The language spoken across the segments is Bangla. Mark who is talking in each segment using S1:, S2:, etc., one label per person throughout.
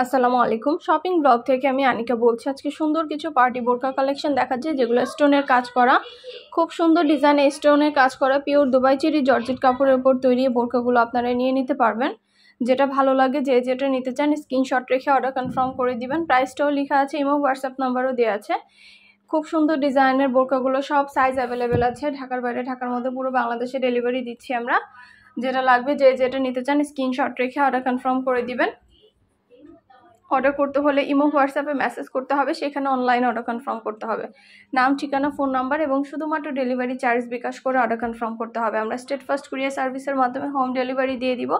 S1: আসসালামু আলাইকুম। শপিং ব্লগ থেকে আমি আনিকা বলছি। আজকে সুন্দর কিছু পার্টি বোরকা কালেকশন দেখাচ্ছি, যেগুলো স্টোনের কাজ করা, খুব সুন্দর ডিজাইনে স্টোনের কাজ করা, পিওর দুবাই চেরি জর্জেট কাপড়ের উপর তৈরি বোরকাগুলো আপনারা নিয়ে নিতে পারবেন। যেটা ভালো লাগে, যে যেটা নিতে চান স্ক্রিনশট রেখে অর্ডার কনফার্ম করে দিবেন। প্রাইসটাও লেখা আছে, ইমো হোয়াটসঅ্যাপ নাম্বারও দেওয়া আছে। খুব সুন্দর ডিজাইনের বোরকাগুলো, সব সাইজ অ্যাভেলেবেল আছে। ঢাকার বাইরে, ঢাকার মধ্যে পুরো বাংলাদেশে ডেলিভারি দিচ্ছি আমরা। যেটা লাগবে, যে যেটা নিতে চান স্ক্রিনশট রেখে অর্ডার কনফার্ম করে দিবেন। অর্ডার করতে হলে ইমো হোয়াটসঅ্যাপে মেসেজ করতে হবে, সেখানে অনলাইনে অর্ডার কনফার্ম করতে হবে। নাম, ঠিকানা, ফোন নাম্বার এবং শুধুমাত্র ডেলিভারি চার্জ বিকাশ করে অর্ডার কনফার্ম করতে হবে। আমরা স্টেট ফার্স্ট কুরিয়ার সার্ভিসের মাধ্যমে হোম ডেলিভারি দিয়ে দিব।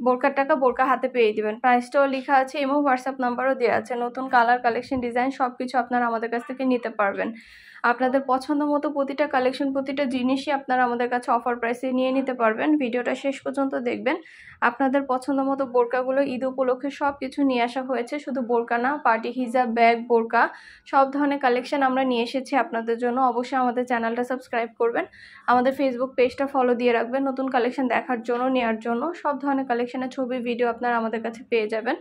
S1: বোরকার টাকা বোরকা হাতে পেয়ে দিবেন। প্রাইসটাও লেখা আছে, ইমো হোয়াটসঅ্যাপ নাম্বারও দেওয়া আছে। নতুন কালার, কালেকশন, ডিজাইন সব কিছু আপনারা আমাদের কাছ থেকে নিতে পারবেন। আপনাদের পছন্দ মতো প্রতিটা কালেকশন, প্রতিটা জিনিসই আপনারা আমাদের কাছে অফার প্রাইসে নিয়ে নিতে পারবেন। ভিডিওটা শেষ পর্যন্ত দেখবেন। আপনাদের পছন্দ মতো বোরকাগুলো ঈদ উপলক্ষে সব কিছু নিয়ে আসা হয়েছে। শুধু বোরকা না, পার্টি হিজাব, ব্যাগ, বোরকা সব ধরনের কালেকশন আমরা নিয়ে এসেছি আপনাদের জন্য। অবশ্যই আমাদের চ্যানেলটা সাবস্ক্রাইব করবেন, আমাদের ফেসবুক পেজটা ফলো দিয়ে রাখবেন। নতুন কালেকশন দেখার জন্য, নেওয়ার জন্য সব ধরনের কালেকশনের ছবি, ভিডিও আপনারা আমাদের কাছে পেয়ে যাবেন।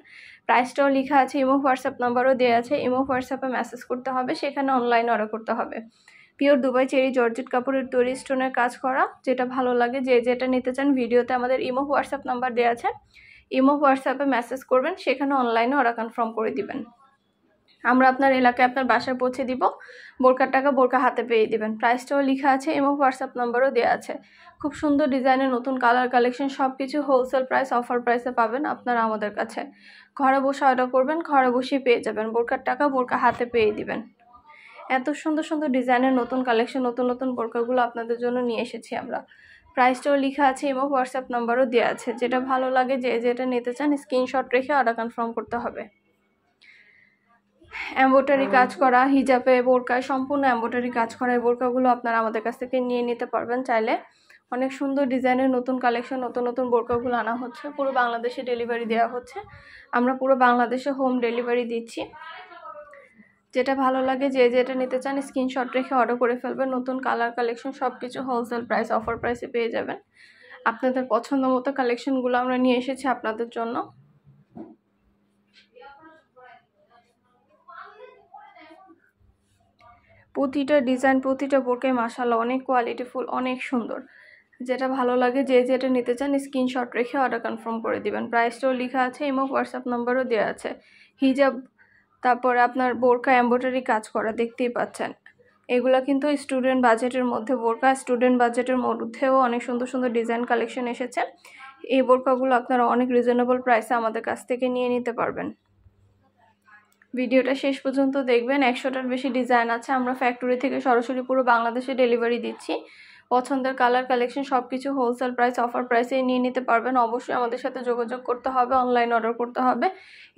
S1: প্রাইসটাও লেখা আছে, ইমো হোয়াটসঅ্যাপ নাম্বারও দেওয়া আছে। ইমো হোয়াটসঅ্যাপে মেসেজ করতে হবে, সেখানে অনলাইনে অর্ডার করতে হবে। পিওর দুবাই চেরি জর্জেট কাপড়ের তৈরি, স্টোনের কাজ করা। যেটা ভালো লাগে, যে যেটা নিতে চান ভিডিওতে আমাদের ইমো হোয়াটসঅ্যাপ নাম্বার দেওয়া আছে। ইমো হোয়াটসঅ্যাপে মেসেজ করবেন, সেখানে অনলাইনে অর্ডার কনফার্ম করে দিবেন। আমরা আপনার এলাকায়, আপনার বাসায় পৌঁছে দিব। বোরকার টাকা বোরকা হাতে পেয়ে দিবেন। প্রাইসটাও লেখা আছে, ইমো হোয়াটসঅ্যাপ নাম্বারও দেওয়া আছে। খুব সুন্দর ডিজাইনের নতুন কালার, কালেকশন সব কিছু হোলসেল প্রাইস, অফার প্রাইসে পাবেন আপনারা আমাদের কাছে। ঘরে বসে অর্ডার করবেন, ঘরে বসেই পেয়ে যাবেন। বোরকার টাকা বোরকা হাতে পেয়ে দিবেন। এত সুন্দর সুন্দর ডিজাইনের নতুন কালেকশন, নতুন নতুন বোরকাগুলো আপনাদের জন্য নিয়ে এসেছি আমরা। প্রাইসটাও লেখা আছে, ইমো হোয়াটসঅ্যাপ নাম্বারও দেওয়া আছে। যেটা ভালো লাগে, যে যেটা নিতে চান স্ক্রিনশট রেখে অর্ডার কনফার্ম করতে হবে। এমব্রয়ডারি কাজ করা, হিজাবে, বোরকায় সম্পূর্ণ এমব্রয়ডারি কাজ করা এই বোরকাগুলো আপনারা আমাদের কাছ থেকে নিয়ে নিতে পারবেন চাইলে। অনেক সুন্দর ডিজাইনের নতুন কালেকশন, নতুন নতুন বোরকাগুলো আনা হচ্ছে। পুরো বাংলাদেশে ডেলিভারি দেওয়া হচ্ছে। আমরা পুরো বাংলাদেশে হোম ডেলিভারি দিচ্ছি। যেটা ভালো লাগে, যে যেটা নিতে চান স্ক্রিনশট রেখে অর্ডার করে ফেলবেন। নতুন কালার, কালেকশন সব কিছু হোলসেল প্রাইস, অফার প্রাইসে পেয়ে যাবেন। আপনাদের পছন্দ মতো কালেকশনগুলো আমরা নিয়ে এসেছি আপনাদের জন্য। প্রতিটা ডিজাইন, প্রতিটা বোরকায় মাশাআল্লাহ অনেক কোয়ালিটিফুল, অনেক সুন্দর। যেটা ভালো লাগে, যে যেটা নিতে চান স্ক্রিনশট রেখে অর্ডার কনফার্ম করে দিবেন। প্রাইসটাও লেখা আছে, ইমো হোয়াটসঅ্যাপ নাম্বারও দেওয়া আছে। হিজাব, তারপরে আপনার বোরকা এমব্রয়ডারি কাজ করা, দেখতেই পাচ্ছেন। এগুলা কিন্তু স্টুডেন্ট বাজেটের মধ্যে বোরকা, স্টুডেন্ট বাজেটের মধ্যেও অনেক সুন্দর সুন্দর ডিজাইন কালেকশন এসেছে। এই বোরকাগুলো আপনারা অনেক রিজনেবল প্রাইসে আমাদের কাছ থেকে নিয়ে নিতে পারবেন। ভিডিওটা শেষ পর্যন্ত দেখবেন। 100টার বেশি ডিজাইন আছে। আমরা ফ্যাক্টরি থেকে সরাসরি পুরো বাংলাদেশে ডেলিভারি দিচ্ছি। পছন্দের কালার, কালেকশন সব কিছু হোলসেল প্রাইস, অফার প্রাইসে নিয়ে নিতে পারবেন। অবশ্যই আমাদের সাথে যোগাযোগ করতে হবে, অনলাইন অর্ডার করতে হবে,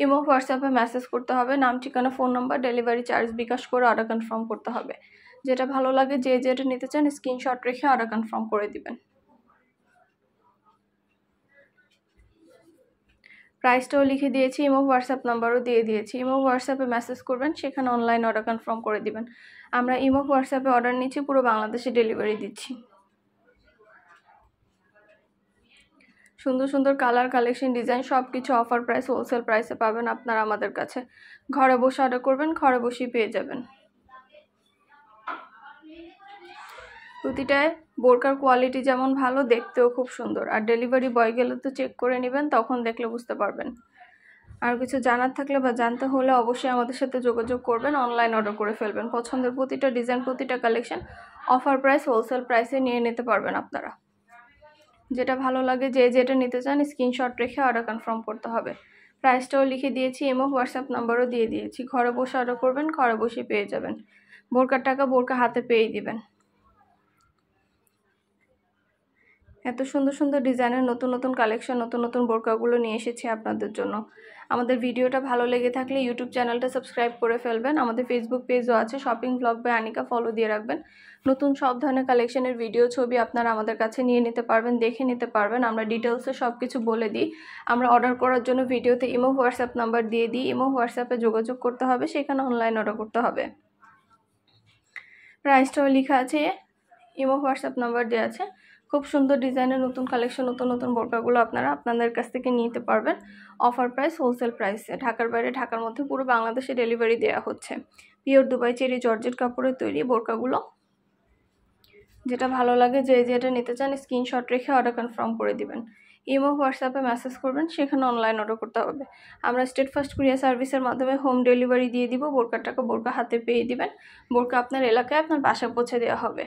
S1: ইমো হোয়াটসঅ্যাপে মেসেজ করতে হবে। নাম, ঠিকানা, ফোন নাম্বার, ডেলিভারি চার্জ বিকাশ করে অর্ডার কনফার্ম করতে হবে। যেটা ভালো লাগে, যে যেটা নিতে চান স্ক্রিনশট রেখে অর্ডার কনফার্ম করে দিবেন। প্রাইসটাও লিখে দিয়েছি, ইমো হোয়াটসঅ্যাপ নাম্বারও দিয়ে দিয়েছি। ইমো হোয়াটসঅ্যাপে মেসেজ করবেন, সেখানে অনলাইন অর্ডার কনফার্ম করে দিবেন। আমরা ইমো হোয়াটসঅ্যাপে অর্ডার নিচ্ছি, পুরো বাংলাদেশে ডেলিভারি দিচ্ছি। সুন্দর সুন্দর কালার, কালেকশন, ডিজাইন সব কিছু অফার প্রাইস, হোলসেল প্রাইসে পাবেন আপনারা আমাদের কাছে। ঘরে বসে অর্ডার করবেন, ঘরে বসেই পেয়ে যাবেন। প্রতিটায় বোরকার কোয়ালিটি যেমন ভালো, দেখতেও খুব সুন্দর। আর ডেলিভারি বয় গেলে তো চেক করে নেবেন, তখন দেখলে বুঝতে পারবেন। আর কিছু জানার থাকলে বা জানতে হলে অবশ্যই আমাদের সাথে যোগাযোগ করবেন, অনলাইন অর্ডার করে ফেলবেন। পছন্দের প্রতিটা ডিজাইন, প্রতিটা কালেকশন অফার প্রাইস, হোলসেল প্রাইসে নিয়ে নিতে পারবেন আপনারা। যেটা ভালো লাগে, যে যেটা নিতে চান স্ক্রিনশট রেখে অর্ডার কনফার্ম করতে হবে। প্রাইসটাও লিখে দিয়েছি, ইমো হোয়াটসঅ্যাপ নাম্বারও দিয়ে দিয়েছি। ঘরে বসে অর্ডার করবেন, ঘরে বসে পেয়ে যাবেন। বোরকার টাকা বোরকা হাতে পেয়ে দিবেন। এত সুন্দর সুন্দর ডিজাইনের নতুন নতুন কালেকশন, নতুন নতুন বোরকাগুলো নিয়ে এসেছি আপনাদের জন্য। আমাদের ভিডিওটা ভালো লেগে থাকলে ইউটিউব চ্যানেলটা সাবস্ক্রাইব করে ফেলবেন। আমাদের ফেসবুক পেজও আছে, shopping blog by Anika, follow দিয়ে রাখবেন। নতুন সব ধরনের কালেকশনের ভিডিও, ছবি আপনারা আমাদের কাছে নিয়ে নিতে পারবেন, দেখে নিতে পারবেন। আমরা ডিটেলসে সব কিছু বলে দিই। আমরা অর্ডার করার জন্য ভিডিওতে ইমো হোয়াটসঅ্যাপ নাম্বার দিয়ে দিই। ইমো হোয়াটসঅ্যাপে যোগাযোগ করতে হবে, সেখানে অনলাইন অর্ডার করতে হবে। প্রাইসটাও লেখা আছে, ইমো হোয়াটসঅ্যাপ নাম্বার দেওয়া আছে। খুব সুন্দর ডিজাইনের নতুন কালেকশন, নতুন নতুন বোরকাগুলো আপনারা আপনাদের কাছ থেকে নিতে পারবেন অফার প্রাইস, হোলসেল প্রাইসে। ঢাকার বাইরে, ঢাকার মধ্যে পুরো বাংলাদেশে ডেলিভারি দেওয়া হচ্ছে। পিওর দুবাই চেরি জর্জেট কাপড়ের তৈরি বোরকাগুলো, যেটা ভালো লাগে যে যেটা নিতে চান স্ক্রিনশট রেখে অর্ডার কনফার্ম করে দিবেন। ইমো হোয়াটসঅ্যাপে মেসেজ করবেন, সেখানে অনলাইন অর্ডার করতে হবে। আমরা স্টেট ফার্স্ট কুরিয়ার সার্ভিসের মাধ্যমে হোম ডেলিভারি দিয়ে দিব। বোরকার টাকা বোরকা হাতে পেয়ে দিবেন। বোরকা আপনার এলাকায় আপনার বাসায় পৌঁছে দেওয়া হবে।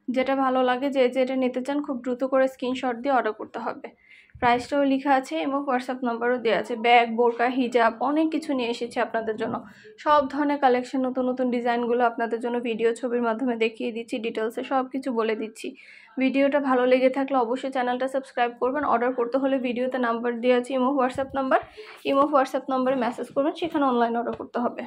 S1: যেটা ভালো লাগে যে যেটা নিতে চান খুব দ্রুত করে স্ক্রিনশট দিয়ে অর্ডার করতে হবে। প্রাইসটাও লেখা আছে এবং হোয়াটসঅ্যাপ নাম্বারও দেওয়া আছে। ব্যাগ, বোরকা, হিজাব অনেক কিছু নিয়ে এসেছি আপনাদের জন্য। সব ধরনের কালেকশন, নতুন নতুন ডিজাইনগুলো আপনাদের জন্য ভিডিও ছবির মাধ্যমে দেখিয়ে দিচ্ছি, ডিটেলসে সব কিছু বলে দিচ্ছি। ভিডিওটা ভালো লেগে থাকলে অবশ্যই চ্যানেলটা সাবস্ক্রাইব করবেন। অর্ডার করতে হলে ভিডিওতে নাম্বার দেওয়া আছে imo WhatsApp number, imo WhatsApp নাম্বারে মেসেজ করবেন, সেখানে অনলাইন অর্ডার করতে হবে।